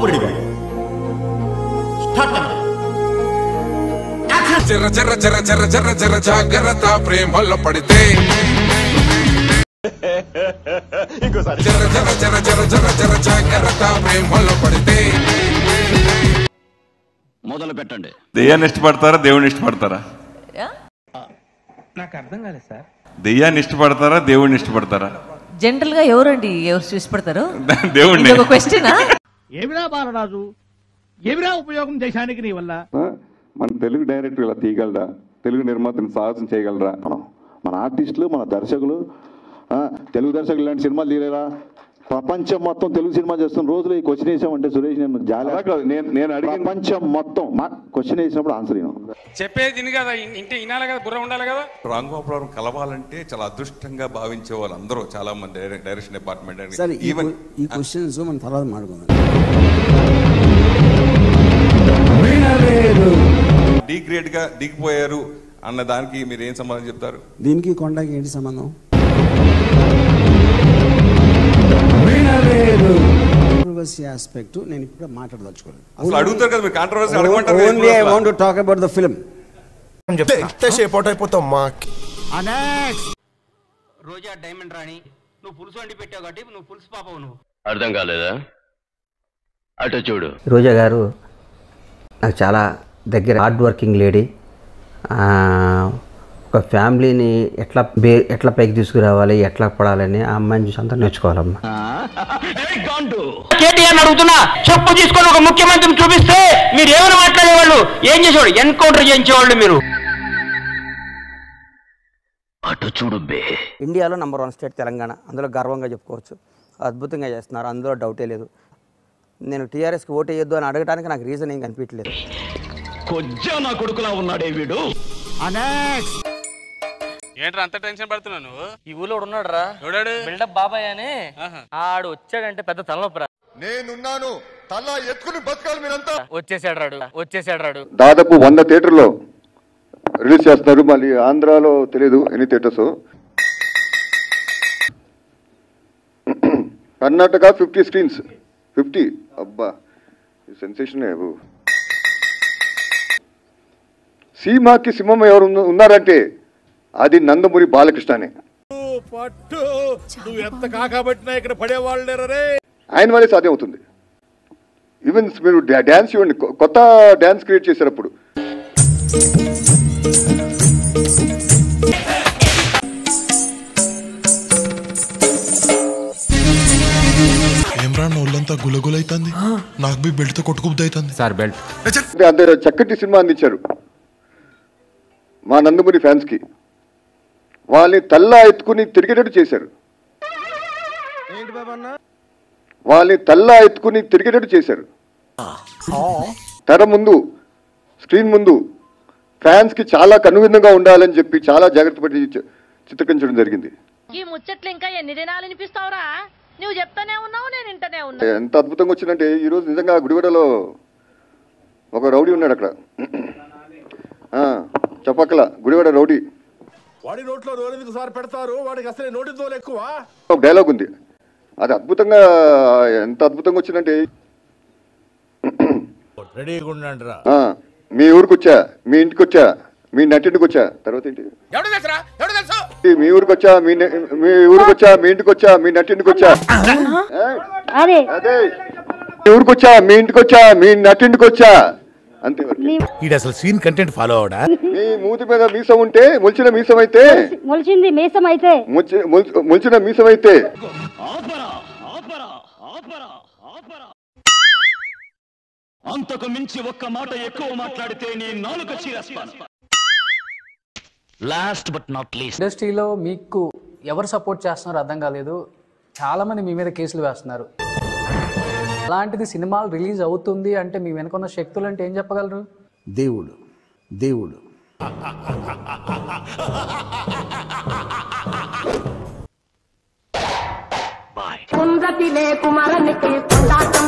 బాబుడివే. జర జర జర జర జర జర జాగ్రత్త ప్రేమలో పడితే ఇంకోసారి జర జర జర జర జర జర జాగ్రత్త ప్రేమలో పడితే మొదలు పెట్టండి. దెయ్యాన్ని ఇష్టపడతారా దేవుడిని ఇష్టపడతారా? నాకు అర్థం కాలేదు సార్. దెయ్యాన్ని ఇష్టపడతారా దేవుడిని ఇష్టపడతారా? జనరల్ గా ఎవరు ఇష్టపడతారు? దేవుడిని. ఒక క్వశ్చనా? ఏమిరా బాలరాజు, ఏమిరా ఉపయోగం దేశానికి నీ వల్ల? మన తెలుగు డైరెక్టర్ ఇలా తీయగలరా? తెలుగు నిర్మాతని సాహసం చేయగలరా? మన ఆర్టిస్టులు, మన దర్శకులు, తెలుగు దర్శకులు ఇలాంటి సినిమాలు తీయలేరా? ప్రపంచం మొత్తం తెలుగు సినిమా చేస్తున్న రోజులు ఈ క్వశ్చన్ వేసామంటే సురేష్ నేను జాలి. నేను అడిగిన ప్రపంచం మొత్తం క్వశ్చన్ వేసినప్పుడు ఆన్సర్ చెప్పేది కదా, ఇంటి వినాలి కదా, బుర్ర ఉండాలి కదా. రాంగోపురం కలవాలంటే చాలా అదృష్టంగా భావించే వాళ్ళు అందరూ చాలా మంది డైరెక్షన్ డిపార్ట్మెంట్. ఈవెన్ ఈ క్వశ్చన్స్ మన తర్వాత మాట్లాడుకుందాం. డిగ్రేడ్ గా దిగిపోయారు అన్న దానికి మీరు ఏం సమాధానం చెప్తారు? దీనికి కొండకి ఏంటి సంబంధం? కాంట్రవర్సీ ఆస్పెక్ట్ నేను ఇప్పుడు మాట్లాడదలుచుకోలేదు. అసలు అడుగుతారు కదా మీరు, కాంట్రవర్సీ అడగమంటారు. Only I want to talk about the film. Roja diamond Rani, నువ్వు పులుసు వండి పెట్టావు కాబట్టి నువ్వు పులుసు పాపవు. నువ్వు అర్థం కాలేదా? అటు చూడు. రోజా గారు నాకు చాలా దగ్గర, హార్డ్ వర్కింగ్ లేడీ. ఒక ఫ్యామిలీని ఎట్లా పైకి తీసుకురావాలి, ఎట్లా పడాలని ఆ అమ్మాయిని చూసి అంతా నేర్చుకోవాలమ్మా. కేటీఆర్ అడుగుతున్నా, చెప్పు తీసుకొని ఒక ముఖ్యమంత్రిని చూపిస్తే మీరు ఏమైనా మాట్లాడేవాళ్ళు? ఏం చేసేవాళ్ళు? ఎన్కౌంటర్ చేయించేవాళ్ళు మీరు. అటు చూడు బే. ఇండియాలో నంబర్ 1 స్టేట్ తెలంగాణ, అందులో గర్వంగా చెప్పుకోవచ్చు. అద్భుతంగా చేస్తున్నారు, అందులో డౌటే లేదు. నేను టీఆర్ఎస్కి ఓటు వేయొద్దు అని అడగడానికి నాకు రీజన్ ఏం కనిపించలేదు. కొజ్జా నా కొడుకులా ఉన్నాడే వీడు. ఏంట్రా అంత టెన్షన్ పడుతున్నావు నువ్వు? ఈ ఊళ్ళో ఉన్నాడు రా, బిల్డప్ బాబాయ్ అని. ఆడు వచ్చాడంటే పెద్ద తలనొప్పి రా. నేనున్నాను, తల ఎత్తుకుని బతకాలి మీరంతా. వచ్చేసాడు రాడు. దాదాపు 100 థియేటర్లో రిలీజ్ చేస్తున్నారు. మళ్ళీ ఆంధ్రాలో తెలియదు ఎన్ని థియేటర్స్. కర్ణాటక 50 స్క్రీన్స్. 50 అబ్బా, సెన్సేషన్. సీమాకి సింహం ఎవరు ఉన్నారంటే అది నందమూరి బాలకృష్ణనే. ఆయన వల్లే సాధ్యం అవుతుంది. ఈవెన్ మీరు డ్యాన్స్ ఇవ్వండి, కొత్త డ్యాన్స్ క్రియేట్ చేశారు అప్పుడు. ఒళ్ళంతా గులగులైతుంది, నాకు బి బెల్ట్ తో కొట్టుకుబుద్దైతుంది సార్. బెల్ట్ అంతే చక్కటి సినిమా అందించారు మా నందమూరి ఫ్యాన్స్ కి. వాళ్ళని తల్లా ఎత్తుకుని తిరిగేటట్టు చేశారు. తెర ముందు, స్క్రీన్ ముందు ఫ్యాన్స్ కి చాలా కనువిందుగా ఉండాలని చెప్పి చాలా జాగ్రత్త పడి చిత్రీకరించడం జరిగింది. ఈ ముచ్చట్లు ఇంకా ఎన్ని దినాలు అనిపిస్తావురా? నువ్వు చెప్తానే ఉన్నావు, నేను ఇంటనే ఉన్నా. ఎంత అద్భుతంగా వచ్చిందంటే ఈరోజు నిజంగా గుడివాడలో ఒక రౌడీ ఉన్నాడు అక్కడ, చెప్పక్కల గుడివాడ రౌడీ. వాడి నోట్లో నోరెందుకు సార్ పెడతారు, వాడికి అసలే నోటి తోలు ఎక్కువ. ఒక డైలాగ్ ఉంది, అది అద్భుతంగా, ఎంత అద్భుతంగా వచ్చిందంటే, మీ ఊరికి వచ్చా, మీ ఇంటికి వచ్చా, మీ నటింటికి వచ్చా, తర్వాత ఏంటి, మీ ఊరికి వచ్చా, మీ ఊరికి వచ్చా, మీ ఇంటికి వచ్చా, మీ నటింటికి వచ్చా, అదే మీ ఊరికి వచ్చా, మీ ఇంటికి వచ్చా, మీ నటింటికి వచ్చా, అంతే. అసలు సీన్ కంటెంట్ ఫాలో అవడా? మీ మూతి మీద మీసం ఉంటే మొలిచిన మీసం అయితే, మొలిచింది మీసం అయితే, మొలిచిన మీసం అయితే, అంతకు మించి ఒక్క మాట ఎక్కువ మాట్లాడితే నీ నాలుక చీరేస్తాను. లాస్ట్ బట్ నాట్ లీస్ట్, ఇండస్ట్రీలో మీకు ఎవరు సపోర్ట్ చేస్తున్నారో అర్థం కాలేదు. చాలామంది మీ మీద కేసులు వేస్తున్నారు. అలాంటిది సినిమాలు రిలీజ్ అవుతుంది అంటే మీ వెనుకున్న శక్తులు అంటే ఏం చెప్పగలరు? దేవుడు దేవుడు కుందతిలే కుమారనికి కుందాటం